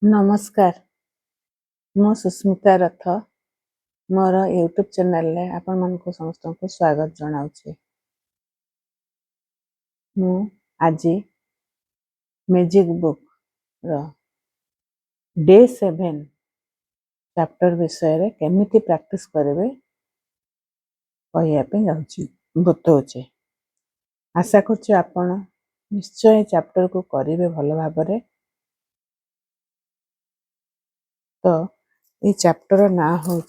नमस्कार। मु सुस्मिता रथ मोर YouTube channel रे आपण मानक समस्त को स्वागत जनाऊँ। मु आज मैजिक बुक रो डे 7 चैप्टर विषय रे केमिति प्रैक्टिस करेंगे कहवाई जाऊँगी बताऊे। आशा करछि आपण निश्चय चैप्टर को करेंगे भल भाव। तो ये चैप्टर ना हूँ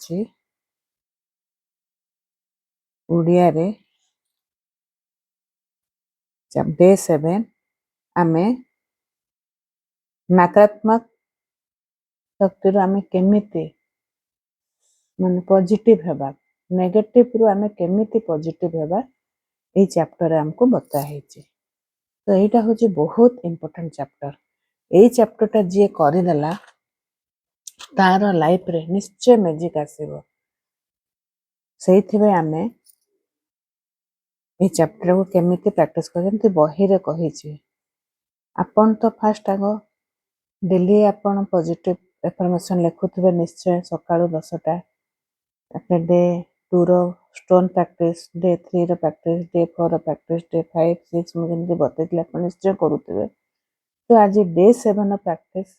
उड़िया रे डे 7 आमे नकारात्मक शक्ति आमे केमिति माने पॉजिटिव हेबा नेगेटिव रु आमे केमिति पॉजिटिव हेबा ए चैप्टर हमको बता है। तो यहाँ हूँ बहुत इम्पोर्टेंट चैप्टर। ए चैप्टर जी करदेला तार लाइफ रे निश्चय मैजिक आसीबो। से आमे ये चैप्टर को केमिति प्रैक्टिस कर बही रे कही आपन तो फास्ट आग डेली आपन पॉजिटिव एफर्मेशन लिखुवे निश्चय सकाळु 10टा डे 2 रो स्टोन प्रैक्टिस डे 3 रो प्रैक्टिस डे 4 रो प्रैक्टिस डे 5 6 मुझे बतई आप निश्चय करुवे। तो आज डे 7 रो प्रैक्टिस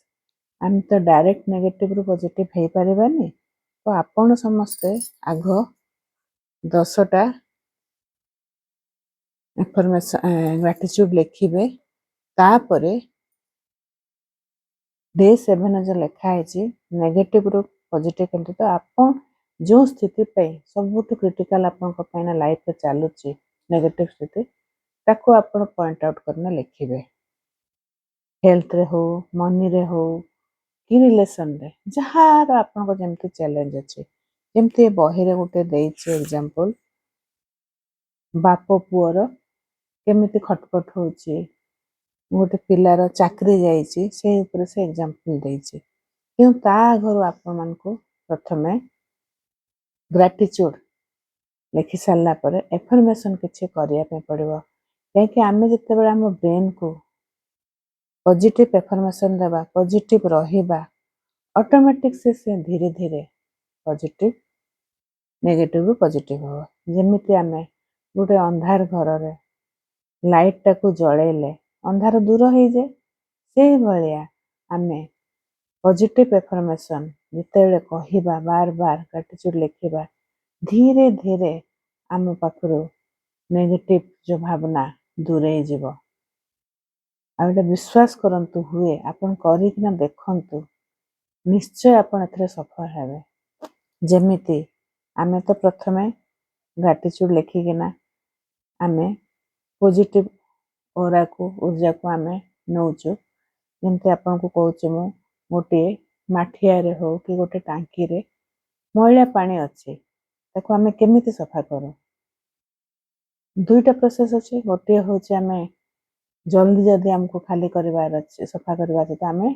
आम तो डायरेक्ट नेगेटिव रु पॉजिटिव हो पारानी। तो आपण समस्ते आग 10टा एफर्मेशन ग्रेटिट्यूड लिखिबे। तापरे डे 7 जो लिखाई नेगेटिव रु पॉजिटिव केमती तो आप जो स्थिति सबुठ क्रिटिकल आपन लाइफ चलुची नेगेटिव स्थिति ताको आपण पॉइंट आउट करना लिखिबे। हेल्थ रे हो मनी रे हो कि रिलेशन रे जहार आपन जमती चैलेंज अच्छे जमती बही रे गोटे देइछि एग्जांपल बाप पुअर केमिति खटपट होची गोटे पिलार चाकरी जाइछि से ऊपर से एग्जांपल देइछि क्यों ता घर आपन मानको प्रथमे ग्रेटिट्यूड लिखि सारला परे एफर्मेशन किछि करिया पे पड़िबो। कि आमे जते आम ब्रेन को पॉजिटिव एफर्मेशन देबा पॉजिटिव रहिबा ऑटोमेटिक से धीरे धीरे पॉजिटिव नेगेटिव पॉजिटिव हो। जेमिति आमे गोटे अंधार घर रे लाइट टाको जळेले अंधार दूर हो जाए से भलिया आमे पॉजिटिव एफर्मेशन जिते कहिबा बार बार ग्रेटिट्यूड लिखिबा धीरे धीरे आम पाखरु नेगेटिव जो भावना दूरे जीवो। आउटे विश्वास करंतु हुए आपन करिकिना देखंतु निश्चय आपन एथरे सफल हेबे। जेमिति आमे तो प्रथमे ग्रेटिट्यूड लिखिकिना आमे पॉजिटिव ओरा को ऊर्जा को आमे नौचु। जेमती आपन को कहूचे मु गोटे माठिया रे हो कि गोटे टांकी रे मैला पानी अच्छे ताको आमे केमिति सफा करू। दुईटा प्रोसेस अच्छे गोटे हूँ आमे जल्दी जल्दी हमको खाली करवार अच्छे सफा करवा तो आमे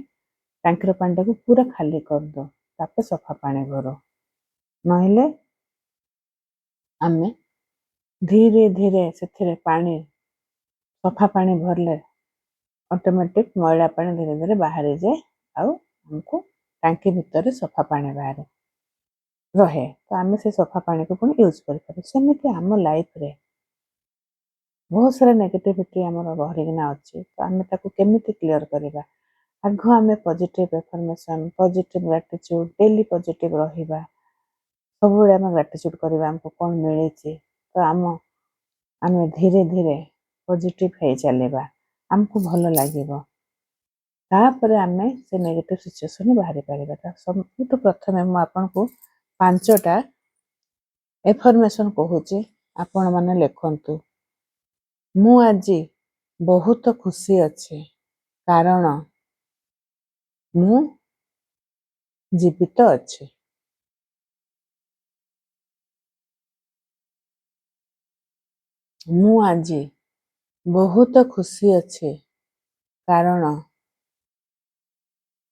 टांकीर पानी को पूरा खाली कर दो तापर सफा पानी भरो नहिले आमे धीरे धीरे से पानी सफा पानी भरले ऑटोमेटिक मैला पानी धीरे धीरे बाहरी जाए आउ हमको टांकी भितर सफा पानी बाहर रहे। तो आमे से सफा पानी को पुणी यूज कर सेमिति आम लाइफ रे बहुत सारा नेगेटिविटी आमर बहरिकिना अच्छे। तो आमे ताको केमिति क्लियर करिबा आग आमे positive affirmation positive gratitude daily positive रहिबा सब बेले आमे ग्रेटिट्यूड करिबा हमको कोन मिलेछि। तो आमे धीरे धीरे पॉजिटिव हे चलेबा हमको भलो लागिबो तापर आमे से नेगेटिव सिचुएशन बाहरी पारिबा। सब तो प्रथमे मु आपन को 5टा एफर्मेशन कहूची आपण माने लिखंतु। मु आजी बहुत खुशी अच्छे कारण मु जीवित अच्छे। मु आजी बहुत खुशी अच्छे कारण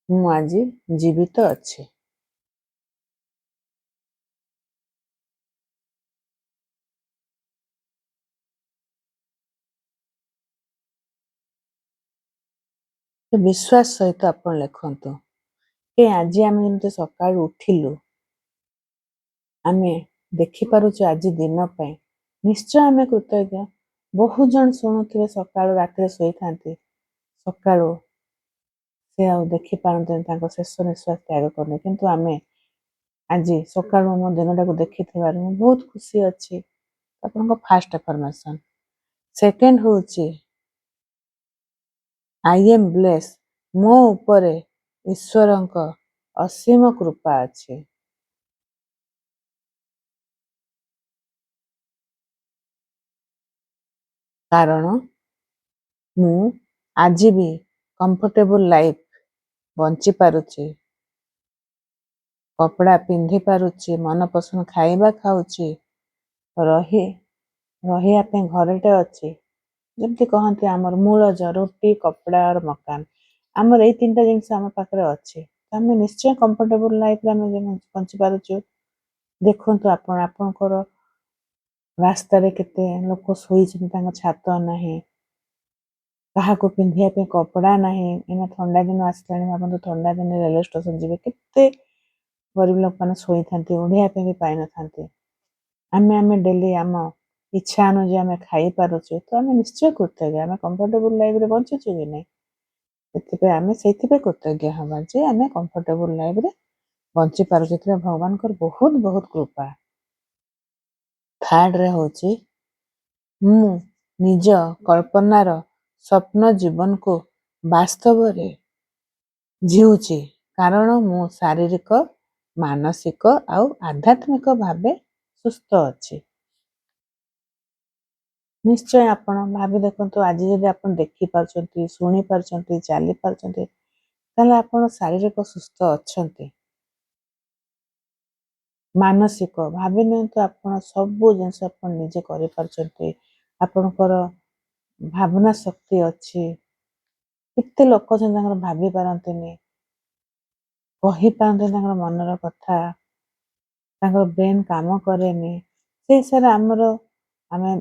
मु आजी जीवित अच्छे। तो विश्वास सहित आपण लिखंतु ଆଜି ଆମେ ଯେମିତି ସକାଳୁ ଉଠିଲୁ, ଆମେ ଦେଖିପାରୁଛୁ ଆଜି ଦିନ ପାଇଁ, ନିଶ୍ଚୟ ଆମେ କୃତଜ୍ଞ। ବହୁତ ଜଣ ଶୁଣୁଥିବେ ସକାଳୁ ରାତିରେ ଶୋଇଥାନ୍ତି, ସକାଳୁ ସେ ଆଉ ଦେଖିପାରନ୍ତିନି, ତାଙ୍କ ଶେଷ ନିଶ୍ୱାସ ତ୍ୟାଗ କରନ୍ତି, କିନ୍ତୁ ଆମେ ଆଜି ସକାଳୁ ମୋ ଦିନଟାକୁ ଦେଖିଥିବାରୁ ମୁଁ ବହୁତ ଖୁସି ଅଛି। ଆପଣଙ୍କ ଫାର୍ଷ୍ଟ ଆଫର୍ମେସନ୍। ସେକେଣ୍ଡ ହେଉଛି ଆଇ ଏମ୍ ବ୍ଲେସ୍, ମୋ ଉପରେ ଈଶ୍ୱରଙ୍କ ଅସୀମ କୃପା ଅଛି। କାରଣ ମୁଁ ଆଜି ବି କମ୍ଫର୍ଟେବୁଲ ଲାଇଫ୍ ବଞ୍ଚି ପାରୁଛି, କପଡ଼ା ପିନ୍ଧି ପାରୁଛି, ମନପସନ୍ଦ ଖାଇବା ଖାଉଛି, ରହିବା ପାଇଁ ଘରଟେ ଅଛି। ଯେମିତି କହନ୍ତି ଆମର ମୂଳଜ ରୁଟି କପଡ଼ା और ମକାନ, ଆମର ଏଇ ତିନିଟା ଜିନିଷ ଆମ ପାଖରେ ଅଛି, ଆମେ ନିଶ୍ଚୟ କମ୍ଫର୍ଟେବୁଲ ଲାଇଫରେ ଆମେ ବଞ୍ଚି ପାରୁଛୁ। ଦେଖନ୍ତୁ ଆପଣଙ୍କର ରାସ୍ତାରେ କେତେ ଲୋକ ଶୋଇଛନ୍ତି, ତାଙ୍କ ଛାତ ନାହିଁ, କାହାକୁ ପିନ୍ଧିବା ପାଇଁ କପଡ଼ା ନାହିଁ। ଏଇନା ଥଣ୍ଡା ଦିନ ଆସିଲାଣି, ଭାବନ୍ତୁ ଥଣ୍ଡା ଦିନେ ରେଲୱେ ଷ୍ଟେସନ ଯିବେ, କେତେ ଗରିବ ଲୋକମାନେ ଶୋଇଥାନ୍ତି, ଓଢ଼ିବା ପାଇଁ ବି ପାଇନଥାନ୍ତି। ଆମେ ଡେଲି ଆମ ଇଚ୍ଛା ଅନୁଯାୟୀ ଆମେ ଖାଇପାରୁଛୁ, ତ ଆମେ ନିଶ୍ଚୟ କୃତଜ୍ଞ। ଆମେ କମ୍ଫର୍ଟେବୁଲ ଲାଇଫରେ ବଞ୍ଚୁଛୁ କି ନାହିଁ, ସେଥିପାଇଁ ଆମେ ସେଇଥିପାଇଁ କୃତଜ୍ଞ ହବା ଯେ ଆମେ କମ୍ଫର୍ଟେବୁଲ ଲାଇଫରେ ବଞ୍ଚି ପାରୁଛୁ। ସେଥିପାଇଁ ଭଗବାନଙ୍କର ବହୁତ ବହୁତ କୃପା। ଥାର୍ଡରେ ହେଉଛି ମୁଁ ନିଜ କଳ୍ପନାର ସ୍ୱପ୍ନ ଜୀବନକୁ ବାସ୍ତବରେ ଜିଉଛି, କାରଣ ମୁଁ ଶାରୀରିକ, ମାନସିକ ଆଉ ଆଧ୍ୟାତ୍ମିକ ଭାବେ ସୁସ୍ଥ ଅଛି। ନିଶ୍ଚୟ ଆପଣ ଭାବି ଦେଖନ୍ତୁ, ଆଜି ଯଦି ଆପଣ ଦେଖିପାରୁଛନ୍ତି, ଶୁଣି ପାରୁଛନ୍ତି, ଚାଲି ପାରୁଛନ୍ତି, ତାହେଲେ ଆପଣ ଶାରୀରିକ ସୁସ୍ଥ ଅଛନ୍ତି। ମାନସିକ ଭାବି ନିଅନ୍ତୁ, ଆପଣ ସବୁ ଜିନିଷ ଆପଣ ନିଜେ କରିପାରୁଛନ୍ତି, ଆପଣଙ୍କର ଭାବନା ଶକ୍ତି ଅଛି। କେତେ ଲୋକ ଅଛନ୍ତି ତାଙ୍କର ଭାବି ପାରନ୍ତିନି, କହିପାରନ୍ତିନି ତାଙ୍କର ମନର କଥା, ତାଙ୍କର ବ୍ରେନ୍ କାମ କରେନି। ସେ ହିସାବରେ ଆମେ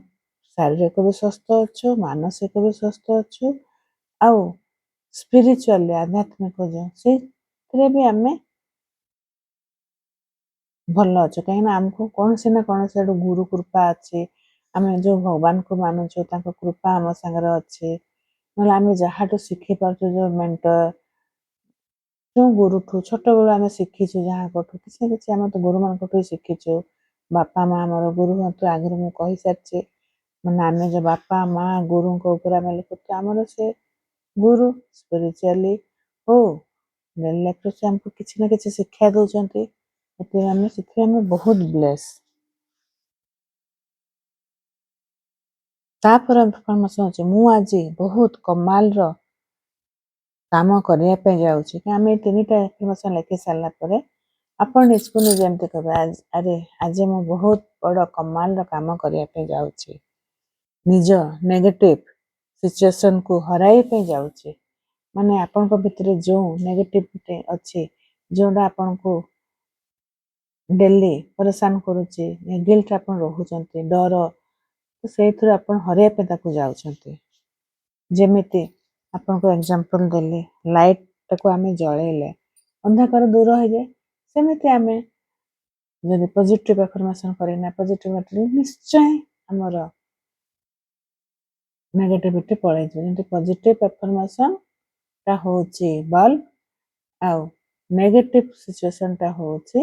ଶାରୀରିକ ବି ସୁସ୍ଥ ଅଛୁ, ମାନସିକ ବି ସୁସ୍ଥ ଅଛୁ, ଆଉ ସ୍ପିରିଚୁଆଲି ଆଧ୍ୟାତ୍ମିକ ସେଇଥିରେ ବି ଆମେ ଭଲ ଅଛୁ। କାହିଁକିନା ଆମକୁ କୌଣସି ନା କୌଣସି ଆଡୁ ଗୁରୁ କୃପା ଅଛି। ଆମେ ଯୋଉ ଭଗବାନଙ୍କୁ ମାନୁଛୁ, ତାଙ୍କ କୃପା ଆମ ସାଙ୍ଗରେ ଅଛି। ନହେଲେ ଆମେ ଯାହାଠୁ ଶିଖିପାରୁଛୁ, ଯୋଉ ମେଣ୍ଟର, ଯୋଉ ଗୁରୁଠୁ ଛୋଟବେଳୁ ଆମେ ଶିଖିଛୁ, ଯାହାଙ୍କଠୁ କିଛି ନା କିଛି ଆମେ ତ ଗୁରୁମାନଙ୍କଠୁ ହିଁ ଶିଖିଛୁ। ବାପା ମା ଆମର ଗୁରୁ ହୁଅନ୍ତୁ, ଆଗରୁ ମୁଁ କହିସାରିଛି, ମାନେ ଆମେ ଯୋଉ ବାପା ମା ଗୁରୁଙ୍କ ଉପରେ ଆମେ ଲେଖୁଛୁ, ଆମର ସେ ଗୁରୁ ସ୍ପିରିଚୁଆଲି ହଉ, ଡେଲି ଲାଇଫରେ ସେ ଆମକୁ କିଛି ନା କିଛି ଶିକ୍ଷା ଦଉଛନ୍ତି। ସେଥିପାଇଁ ଆମେ ବହୁତ ବ୍ଲେସ୍। ତାପରେ ଇନଫର୍ମେସନ ଅଛି, ମୁଁ ଆଜି ବହୁତ କମାଲର କାମ କରିବା ପାଇଁ ଯାଉଛି। ଆମେ ଏଇ ତିନିଟା ଇନଫର୍ମେସନ ଲେଖି ସାରିଲା ପରେ ଆପଣ ନିଜକୁ ନିଜେ ଏମିତି କହିବେ, ଆରେ ଆଜି ମୁଁ ବହୁତ ବଡ଼ କମାଲର କାମ କରିବା ପାଇଁ ଯାଉଛି, ନିଜ ନେଗେଟିଭ ସିଚୁଏସନକୁ ହରାଇବା ପାଇଁ ଯାଉଛି। ମାନେ ଆପଣଙ୍କ ଭିତରେ ଯୋଉ ନେଗେଟିଭିଟି ଅଛି, ଯୋଉଟା ଆପଣଙ୍କୁ ଡେଲି ପରେଶାନ କରୁଛି, ଗିଲ୍ଟ ଆପଣ ରହୁଛନ୍ତି, ଡର, ତ ସେଇଥିରୁ ଆପଣ ହରାଇବା ପାଇଁ ତାକୁ ଯାଉଛନ୍ତି। ଯେମିତି ଆପଣଙ୍କୁ ଏକ୍ସାମ୍ପଲ ଦେଲି, ଲାଇଟଟାକୁ ଆମେ ଜଳେଇଲେ ଅନ୍ଧକାର ଦୂର ହେଇଯାଏ, ସେମିତି ଆମେ ଯଦି ପଜିଟିଭ ଆଫର୍ମେସନ କରିକିନା ପଜିଟିଭ ନିଶ୍ଚୟ ଆମର ନେଗେଟିଭିଟି ପଳେଇଯିବ। ଯେମିତି ପଜିଟିଭ ଆଫର୍ମେସନଟା ହେଉଛି ବଲ୍ବ, ଆଉ ନେଗେଟିଭ ସିଚୁଏସନଟା ହେଉଛି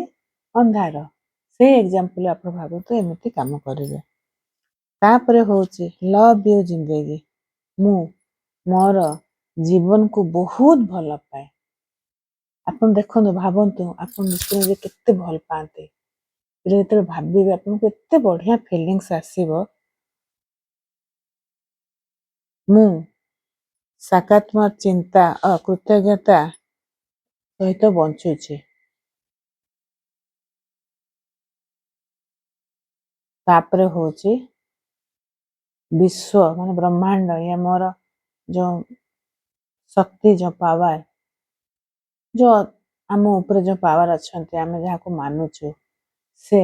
ଅନ୍ଧାର। ସେଇ ଏକ୍ସାମ୍ପଲ ଆପଣ ଭାବନ୍ତୁ, ଏମିତି କାମ କରିବେ। ତାପରେ ହେଉଛି ଲଭ୍ ୟୁ ଜିନ୍ଦଗୀ, ମୁଁ ମୋର ଜୀବନକୁ ବହୁତ ଭଲ ପାଏ। ଆପଣ ଦେଖନ୍ତୁ, ଭାବନ୍ତୁ ଆପଣ ନିଜକୁ ନିଜେ କେତେ ଭଲ ପାଆନ୍ତି। ଯେତେବେଳେ ଭାବିବେ ଆପଣଙ୍କୁ ଏତେ ବଢିଆ ଫିଲିଙ୍ଗସ୍ ଆସିବ। ମୁଁ ସକାରାତ୍ମକ ଚିନ୍ତା ଓ କୃତଜ୍ଞତା ସହିତ ବଞ୍ଚୁଛି। ତାପରେ ହେଉଛି ବିଶ୍ୱ, ମାନେ ବ୍ରହ୍ମାଣ୍ଡ, ଇଏ ମୋର ଯୋଉ ଶକ୍ତି, ଯୋଉ ପାୱାର, ଯୋଉ ଆମ ଉପରେ ଯୋଉ ପାୱାର ଅଛନ୍ତି, ଆମେ ଯାହାକୁ ମାନୁଛୁ, ସେ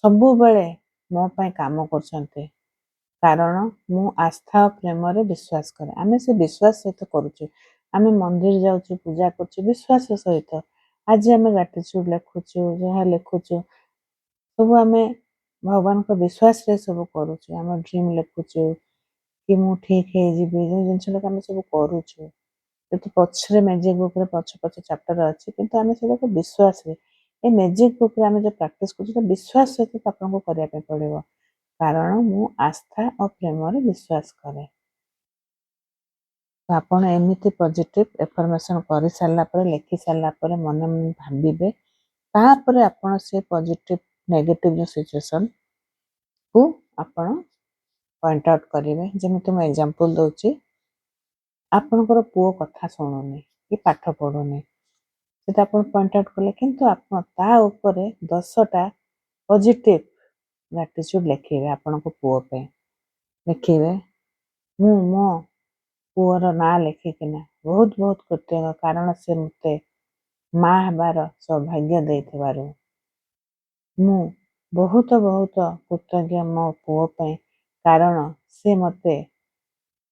ସବୁବେଳେ ମୋ ପାଇଁ କାମ କରୁଛନ୍ତି। କାରଣ ମୁଁ ଆସ୍ଥା ଓ ପ୍ରେମରେ ବିଶ୍ୱାସ କରେ। ଆମେ ସେ ବିଶ୍ୱାସ ସହିତ କରୁଛୁ, ଆମେ ମନ୍ଦିର ଯାଉଛୁ, ପୂଜା କରୁଛୁ ବିଶ୍ୱାସ ସହିତ। आज आम ग्राटिट्यूड लिखुचु जहाँ लिखुचु सब आम भगवान को विश्वास रे सब करुचु आम ड्रीम लिखुचु कि मु ठीक है जीवी जो जिन आम सब करुचु तो पछरे मैजिक बुक रे पछ पछ चैप्टर अच्छी किंतु आम सब विश्वास रे ए मैजिक बुक रे आम जो प्रैक्टिस कर विश्वास सहित आपको करने पड़ो कारण मु आस्था और प्रेम रे विश्वास करे तो आपण एमती पॉजिटिव एफर्मेशन कर सारा लिखि सारा मन मन भावे तापर आपण से पॉजिटिव नेगेटिव जो सिचुएशन को आपण पॉइंट आउट करेंगे जमी मुझे एग्जांपल दूची आपणकर पुओ कथा शुणुनी कि पाठ पढ़ुनी से पॉइंट आउट कले किंतु आपण ता ऊपर 10टा पॉजिटिव ग्रेटिट्यूड लिखेबे आपण को पुओ पे लिखेबे मु मो पुओर ना लिखिकिना बहुत बहुत कृतज्ञ कारण से मते माँ हबार सौभाग्य देथिबारु मु बहुत बहुत कृतज्ञ मो पुओ पे कारण से मते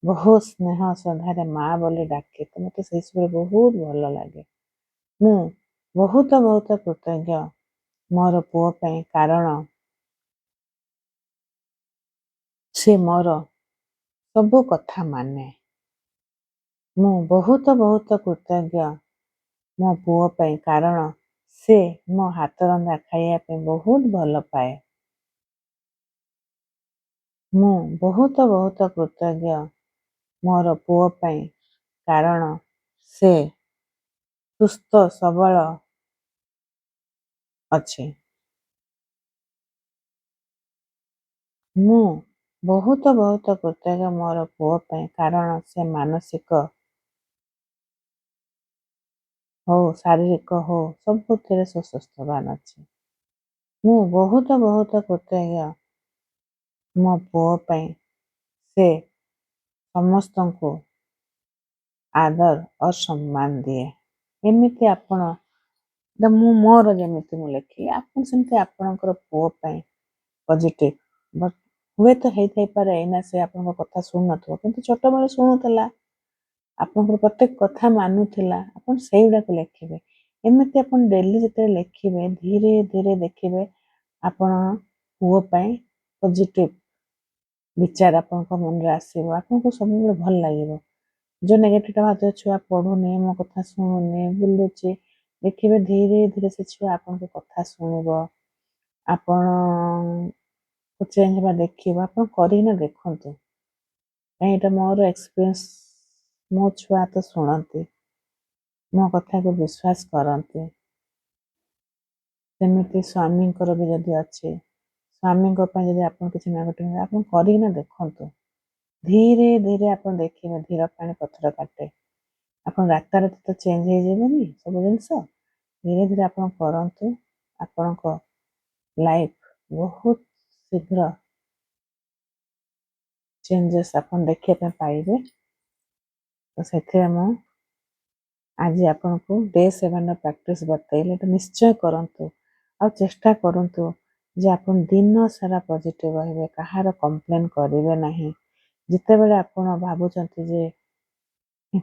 बहुत स्नेह श्रद्धारे माँ बोली डाके तो मत से बहुत भल लगे मु बहुत बहुत कृतज्ञ मोर पुओ पे कारण से मोर सब कथा माने मु बहुत बहुत कृतज्ञ मो पुओ पे कारण से मो हाथ रंधा खाइया पे बहुत भल पाए मु बहुत बहुत कृतज्ञ मोर पुओ पे कारण से सुस्थ सबल अच्छे मु बहुत बहुत कृतज्ञ मोर पुओ पे कारण से मानसिक हो शारीरिक हो सबुथिरे सुस्वस्थवान अच्छे मु बहुत बहुत कृतज्ञ मो पुओ पे से समस्त को आदर और सम्मान दिए एमती आपण मु मोर जमीती मु लिखी आपन सेमती आपणकर पुओ पे पॉजिटिव बट हुए तो होई पारे एना से आपन कथा सुन नथो किंतु छोट बेले सुनुतला आपन प्रत्येक कथा मानुला आपन सेइडा को लिखिबे एमती आपन डेली जते लिखिबे धीरे धीरे देखिबे आपन पुओ पे पॉजिटिव विचार आपन मन रे आसीबो आपन सब भल लागिबो जो नेगेटिव बात छुआ पढ़ुनी मो कथा शुणुनी बुलूची देखिए धीरे धीरे से छुआ आपन कथा शुणव आपण चेंज बा देखिए आप करना देखु कहीं मोर एक्सपीरियंस मो छुआ तो शुणती मो कथा को विश्वास करती सेमती स्वामी भी जदि अच्छे स्वामी जब आप किसी नेगेटिव आप करना देखु धीरे धीरे आप देखिए धीर पानी पत्थर काटे आप रात रात तो चेंज हो सब जिनस धीरे धीरे आप करतु आपण लाइफ बहुत शीघ्र चेंजेस आप देखा पाइबे तो से आज आपन को डे 7 प्रैक्टिस बताइले तो निश्चय करंतु आ चेष्टा करंतु जे आपन दिन सारा पॉजिटिव रहिबे कहार कंप्लेन करिवे नाही जिते बेले आपन भाबुचंती जे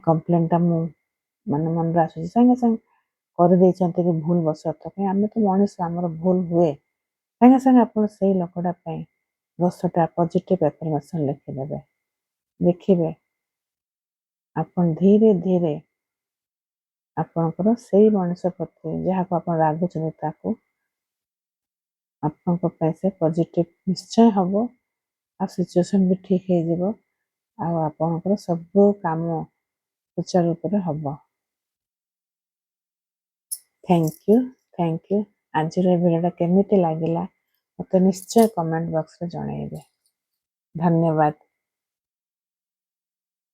कंप्लेन टा मु मन मन रा आसुची संगे संगे कर देइचंती कि भूल बसत कहीं आमे तो मनुष्य हमर भूल हुए संगे संगे आपन सेही लोकडा पई 10टा पॉजिटिव एफर्मेशन लिखिदेबे देखिबे आपन धीरे धीरे आपणकर सेही मनुष्य प्रति जहाँ को आप रागुचंती ताको आपनको पैसे पॉजिटिव निश्चय हम आ सिचुएशन भी ठीक हो जिवो आ आपणकर सब काम सुचारू रूप से हम थैंक यू आज भिडियोटा केमिति लागला मत निश्चय कमेंट बॉक्स में जनइबे धन्यवाद।